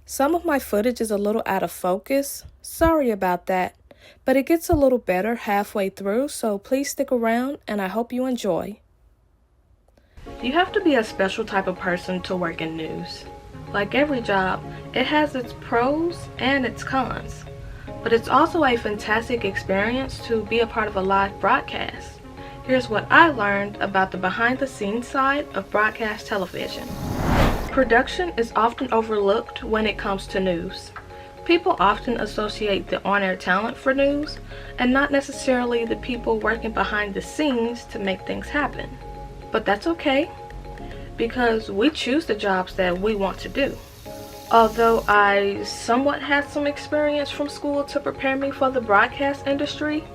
Some of my footage is a little out of focus. Sorry about that, but it gets a little better halfway through, so please stick around and I hope you enjoy. You have to be a special type of person to work in news. Like every job, it has its pros and its cons, but it's also a fantastic experience to be a part of a live broadcast. Here's what I learned about the behind-the-scenes side of broadcast television. Production is often overlooked when it comes to news. People often associate the on-air talent for news and not necessarily the people working behind the scenes to make things happen. But that's okay, because we choose the jobs that we want to do. Although I somewhat had some experience from school to prepare me for the broadcast industry,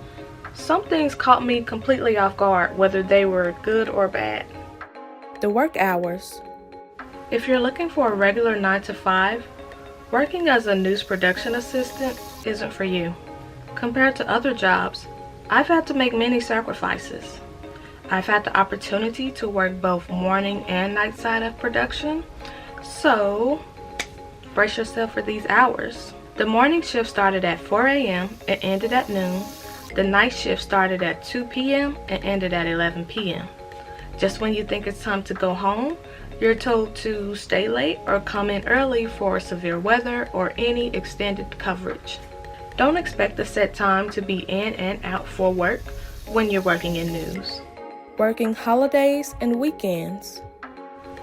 some things caught me completely off guard, whether they were good or bad. The work hours. If you're looking for a regular 9 to 5, working as a news production assistant isn't for you. Compared to other jobs, I've had to make many sacrifices. I've had the opportunity to work both morning and night side of production, so brace yourself for these hours. The morning shift started at 4 a.m. and ended at noon. The night shift started at 2 p.m. and ended at 11 p.m. Just when you think it's time to go home, you're told to stay late or come in early for severe weather or any extended coverage. Don't expect the set time to be in and out for work when you're working in news. Working holidays and weekends.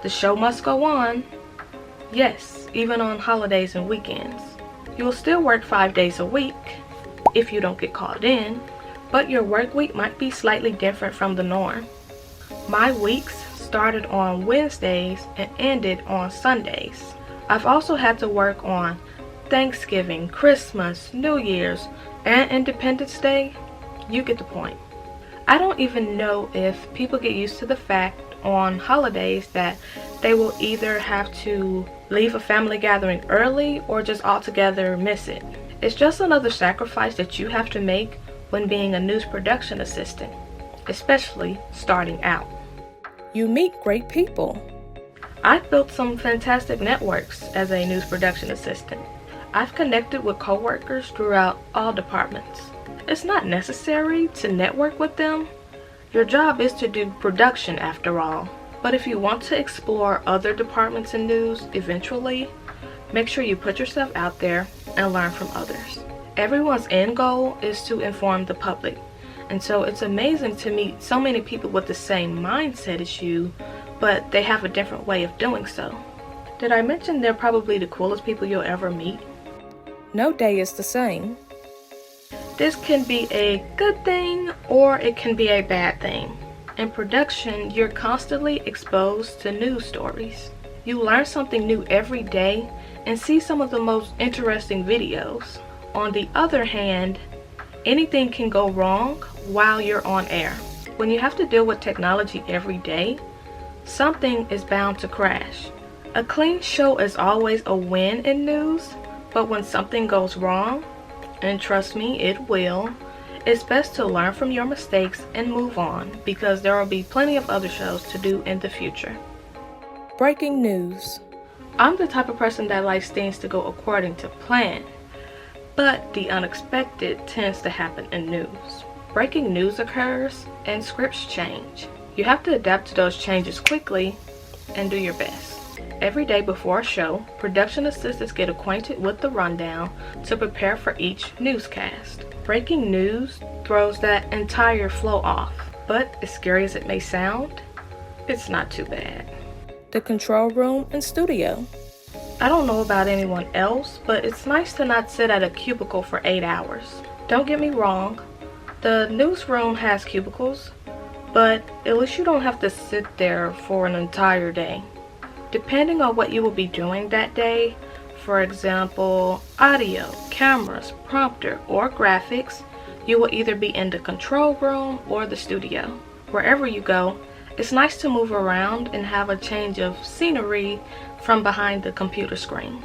The show must go on. Yes, even on holidays and weekends. You'll still work 5 days a week if you don't get called in, but your work week might be slightly different from the norm. My weeks started on Wednesdays and ended on Sundays. I've also had to work on Thanksgiving, Christmas, New Year's, and Independence Day. You get the point. I don't even know if people get used to the fact on holidays that they will either have to leave a family gathering early or just altogether miss it. It's just another sacrifice that you have to make when being a news production assistant, especially starting out. You meet great people. I've built some fantastic networks as a news production assistant. I've connected with coworkers throughout all departments. It's not necessary to network with them. Your job is to do production after all. But if you want to explore other departments in news eventually, make sure you put yourself out there and learn from others. Everyone's end goal is to inform the public. And so it's amazing to meet so many people with the same mindset as you, but they have a different way of doing so. Did I mention they're probably the coolest people you'll ever meet? No day is the same. This can be a good thing or it can be a bad thing. In production, you're constantly exposed to news stories. You learn something new every day and see some of the most interesting videos. On the other hand, anything can go wrong while you're on air. When you have to deal with technology every day, something is bound to crash. A clean show is always a win in news, but when something goes wrong, and trust me, it will, it's best to learn from your mistakes and move on, because there will be plenty of other shows to do in the future. Breaking news. I'm the type of person that likes things to go according to plan, but the unexpected tends to happen in news. Breaking news occurs and scripts change. You have to adapt to those changes quickly and do your best. Every day before a show, production assistants get acquainted with the rundown to prepare for each newscast. Breaking news throws that entire flow off, but as scary as it may sound, it's not too bad. The control room and studio. I don't know about anyone else, but it's nice to not sit at a cubicle for 8 hours. Don't get me wrong, the newsroom has cubicles, but at least you don't have to sit there for an entire day. Depending on what you will be doing that day, for example, audio, cameras, prompter, or graphics, you will either be in the control room or the studio. Wherever you go, it's nice to move around and have a change of scenery from behind the computer screen.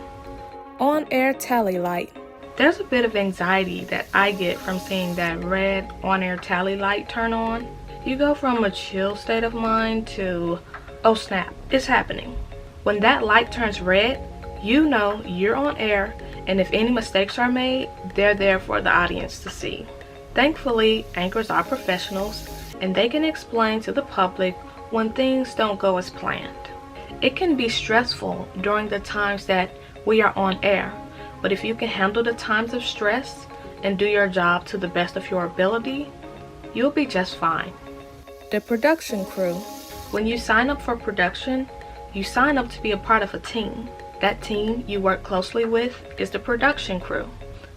On-air tally light. There's a bit of anxiety that I get from seeing that red on-air tally light turn on. You go from a chill state of mind to, oh snap, it's happening. When that light turns red, You know you're on air, and if any mistakes are made, they're there for the audience to see. Thankfully, anchors are professionals, and they can explain to the public when things don't go as planned. It can be stressful during the times that we are on air, but if you can handle the times of stress and do your job to the best of your ability, you'll be just fine. The production crew. When you sign up for production, you sign up to be a part of a team. That team you work closely with is the production crew.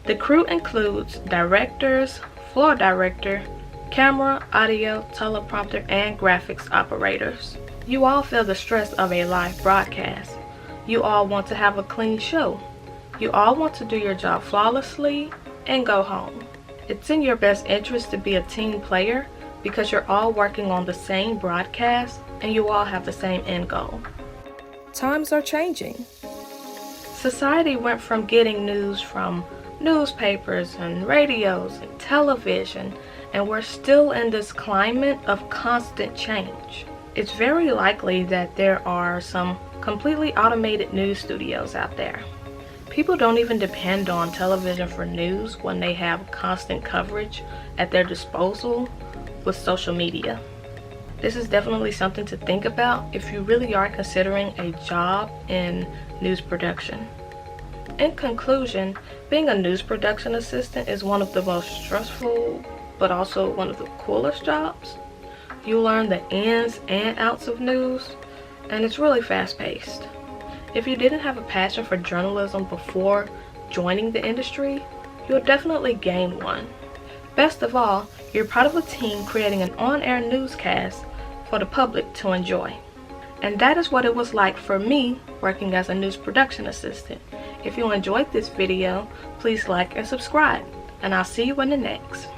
The crew includes directors, floor director, camera, audio, teleprompter, and graphics operators. You all feel the stress of a live broadcast. You all want to have a clean show. You all want to do your job flawlessly and go home. It's in your best interest to be a team player because you're all working on the same broadcast and you all have the same end goal. Times are changing. Society went from getting news from newspapers and radios and television, and we're still in this climate of constant change. It's very likely that there are some completely automated news studios out there. People don't even depend on television for news when they have constant coverage at their disposal with social media. This is definitely something to think about if you really are considering a job in news production. In conclusion, being a news production assistant is one of the most stressful, but also one of the coolest jobs. You learn the ins and outs of news, and it's really fast-paced. If you didn't have a passion for journalism before joining the industry, you'll definitely gain one. Best of all, you're part of a team creating an on-air newscast for the public to enjoy. And that is what it was like for me working as a news production assistant. If you enjoyed this video, please like and subscribe, and I'll see you in the next.